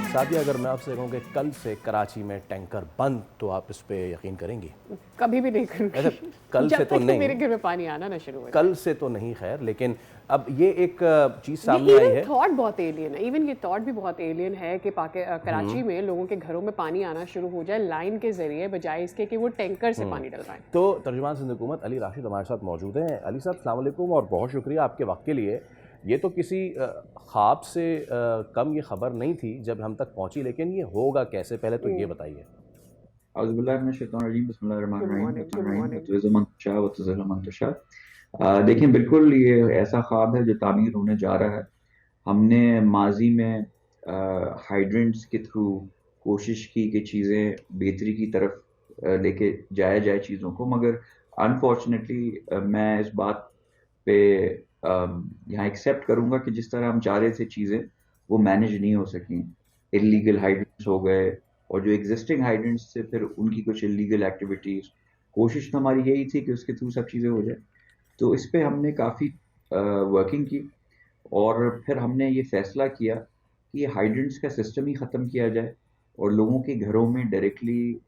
सादिया, अगर मैं आपसे कहूँ कि कल से कराची में टैंकर बंद, तो आप इस पे यकीन करेंगी? कभी भी नहीं अच्छा, करूँगी कल से जब तो तक नहीं, मेरे घर में पानी आना ना शुरू हो जाए। कल से तो नहीं खैर, लेकिन अब ये एक चीज़ ये सामने आई इवन है। थॉट बहुत एलियन है, इवन ये थॉट भी बहुत एलियन है कि कराची में लोगों के घरों में पानी आना शुरू हो जाए लाइन के जरिए, बजाय इसके कि वो टैंकर से पानी डलवाएं। तो तर्जुमान सिंध हुकूमत अली राशिद हमारे साथ मौजूद हैं। अली साहब, अस्सलाम वालेकुम और बहुत शुक्रिया आपके वक्त के लिए। ये तो किसी ख्वाब से कम ये खबर नहीं थी जब हम तक पहुंची, लेकिन ये होगा कैसे, पहले तो ये बताइए। Good morning, good morning. देखिए, बिल्कुल ये ऐसा ख्वाब है जो तामीर होने जा रहा है। हमने माजी में हाइड्रेंट्स के थ्रू कोशिश की कि चीज़ें बेहतरी की तरफ लेके जाया जाए चीज़ों को, मगर अनफॉर्चुनेटली मैं इस बात पे यहाँ एक्सेप्ट करूँगा कि जिस तरह हम चाह रहे थे चीज़ें, वो मैनेज नहीं हो सकी। इलीगल हाइड्रेंट्स हो गए, और जो एग्जिस्टिंग हाइड्रेंट्स थे फिर उनकी कुछ इलीगल एक्टिविटीज़। कोशिश तो हमारी यही थी कि उसके थ्रू सब चीज़ें हो जाए। तो इस पे हमने काफ़ी वर्किंग की, और फिर हमने ये फैसला किया कि ये हाइड्रेंट्स का सिस्टम ही ख़त्म किया जाए और लोगों के घरों में डायरेक्टली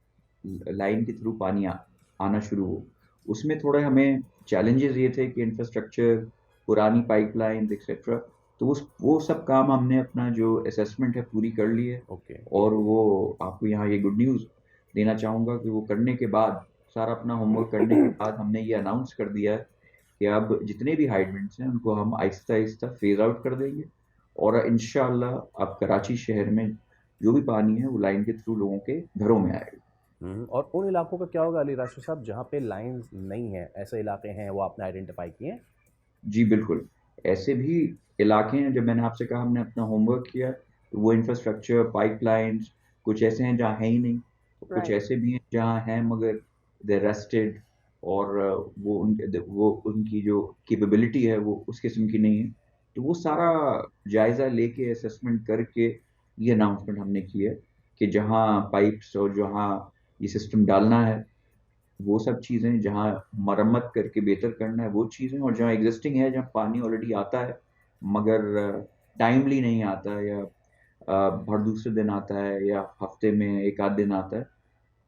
लाइन के थ्रू पानी आना शुरू हो। उसमें थोड़े हमें चैलेंजेस ये थे कि इंफ्रास्ट्रक्चर, पुरानी पाइपलाइंस एक्सेट्रा। तो वो सब काम हमने अपना जो असेसमेंट है पूरी कर ली है। ओके। और वो आपको यहाँ ये गुड न्यूज़ देना चाहूँगा कि वो करने के बाद, सारा अपना होमवर्क करने के बाद, हमने ये अनाउंस कर दिया है कि अब जितने भी हाइड्रेंट्स हैं उनको हम आहिस्ता आहिस्ता फेज आउट कर देंगे, और इंशाल्लाह अब कराची शहर में जो भी पानी है वो लाइन के थ्रू लोगों के घरों में आएगा। और उन इलाकों का क्या होगा अली राशिद साहब जहाँ पे लाइंस नहीं है? ऐसे इलाके हैं, वो आपने आइडेंटिफाई किए हैं? जी बिल्कुल, ऐसे भी इलाके हैं। जब मैंने आपसे कहा हमने अपना होमवर्क किया, तो वो इंफ्रास्ट्रक्चर, पाइपलाइंस, कुछ ऐसे हैं जहाँ है ही नहीं, कुछ राइट। ऐसे भी हैं जहाँ हैं मगर दे रेस्टेड, और वो उनकी जो कैपेबिलिटी है वो उस किस्म की नहीं है। तो वो सारा जायज़ा लेके असेसमेंट करके ये अनाउंसमेंट हमने की है कि जहाँ पाइप्स और जहाँ ये सिस्टम डालना है वो सब चीज़ें, जहाँ मरम्मत करके बेहतर करना है वो चीज़ें, और जहाँ एग्जिस्टिंग है, जहाँ पानी ऑलरेडी आता है मगर टाइमली नहीं आता है, या हर दूसरे दिन आता है, या हफ्ते में एक आध दिन आता है,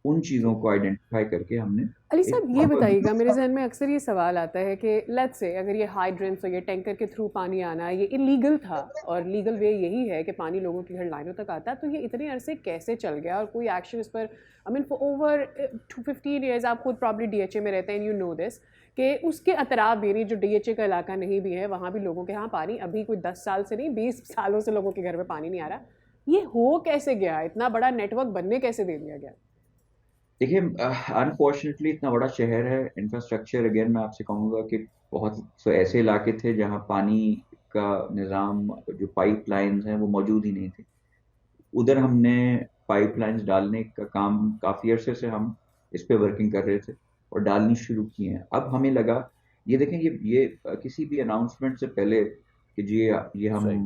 उन चीज़ों को आइडेंटिफाई करके हमने अली एक साहब, ये प्रॉपर। बताइएगा, मेरे जहन में अक्सर ये सवाल आता है कि लेट्स से अगर ये हाइड्रेंट्स और ये टैंकर के थ्रू पानी आना ये इलीगल था, और लीगल वे यही है कि पानी लोगों के घर लाइनों तक आता है, तो ये इतने अरसे कैसे चल गया और कोई एक्शन इस पर? I mean for over 15 years, आप खुद प्रॉब्ली डीएचए में रहते हैं, यू नो दिस, कि उसके अतराफ यानी जो डीएचए का इलाका नहीं भी है, वहाँ भी लोगों के यहाँ पानी अभी कोई 10 साल से नहीं, 20 सालों से लोगों के घर में पानी नहीं आ रहा। ये हो कैसे गया? इतना बड़ा नेटवर्क बनने कैसे दे दिया गया? देखिए, अनफॉर्चुनेटली इतना बड़ा शहर है, इंफ्रास्ट्रक्चर, अगेन मैं आपसे कहूँगा कि बहुत से ऐसे इलाके थे जहाँ पानी का निज़ाम, जो पाइप लाइन्स हैं वो मौजूद ही नहीं थे। उधर हमने पाइपलाइंस डालने का काम काफ़ी अरसे से हम इस पे वर्किंग कर रहे थे और डालनी शुरू की हैं। अब हमें लगा, ये देखें, ये किसी भी अनाउंसमेंट से पहले कि जी ये हम सही।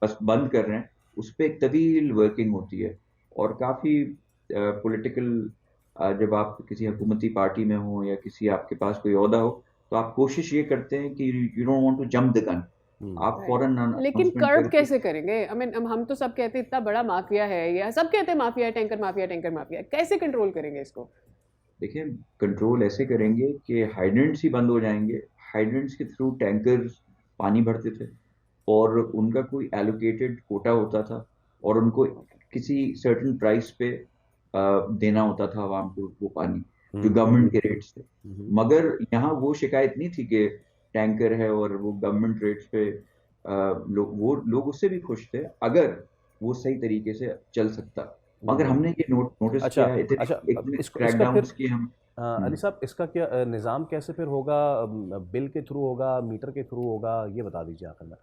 बस बंद कर रहे हैं, उस पर एक तवील वर्किंग होती है, और काफ़ी पॉलिटिकल, जब आप किसी हुकूमती पार्टी में हो या किसी आपके पास कोई ओहदा हो, तो आप कोशिश ये करते हैं कि you don't want to jump the gun. आप राइट। फौरन लेकिन अनाउंसमेंट कर्ब करके। कैसे करेंगे? आई मीन हम तो सब कहते हैं इतना बड़ा माफिया है, या सब कहते हैं माफिया है, टैंकर माफिया, टैंकर माफिया, कैसे कंट्रोल करेंगे इसको? देखिए, कंट्रोल ऐसे करेंगे कि हाइड्रेंट्स ही बंद हो जाएंगे। हाइड्रेंट्स के थ्रू टैंकर्स पानी भरते थे, और उनका कोई एलोकेटेड कोटा होता था, और उनको किसी सर्टेन प्राइस पे देना होता था आवाम को वो पानी, जो गवर्नमेंट के रेट्स थे। मगर यहाँ वो शिकायत नहीं थी कि टैंकर है और वो गवर्नमेंट रेट्स पे, लोग उससे भी खुश थे अगर वो सही तरीके से चल सकता। मगर हमने ये नोटिस अच्छा, किया है, इतने अच्छा, अब इतने इसको इसका फिर क्रैकडाउन्स किए हम। अली साहब, इसका क्या निज़ाम कैसे फिर होगा? बिल के थ्रू होगा, मीटर के थ्रू होगा, ये बता दीजिए आखिर में।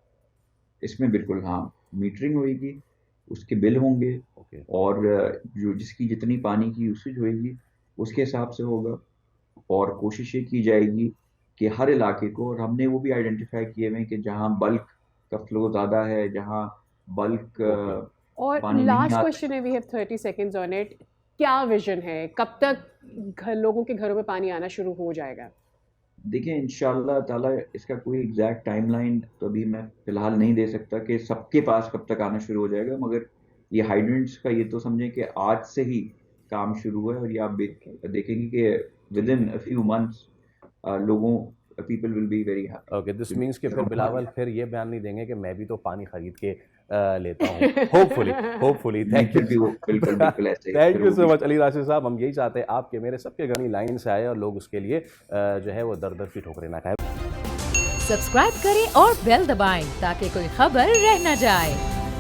इसमें बिल्कुल, हाँ, मीटरिंग होगी, उसके बिल होंगे, ओके। और जो जिसकी जितनी पानी की यूसेज होगी उसके हिसाब से होगा। और कोशिश ये की जाएगी कि हर इलाके को, और हमने वो भी आइडेंटिफाई किए हुए हैं कि जहाँ बल्क का फ्लो ज़्यादा है, जहाँ बल्क ओके। और पानी नहीं लास्ट आता। क्वेश्चन है, we have 30 seconds on it. क्या विजन है, कब तक लोगों के घरों में पानी आना शुरू हो जाएगा? देखिए, इंशाल्लाह ताला इसका कोई एग्जैक्ट टाइमलाइन तो अभी मैं फिलहाल नहीं दे सकता कि सबके पास कब तक आना शुरू हो जाएगा, मगर ये हाइड्रेंट्स का ये तो समझें कि आज से ही काम शुरू हुआ है, और ये आप देखेंगे कि within a few months लोगों people will be very happy. Okay, this means कि फिर बिलावल फिर ये बयान नहीं देंगे कि मैं भी तो पानी खरीद के लेता हूँ। Hopefully thank you. बिल्कुल बिल्कुल ऐसे थैंक फिर यू वो सो भी मच अली राशिद साहब। हम यही चाहते हैं आपके मेरे सबके गनी लाइन से आए और लोग उसके लिए जो है वो दर दर की ठोकरें ना खाए। सब्सक्राइब करें और बेल दबाएं ताकि कोई खबर रह न जाए।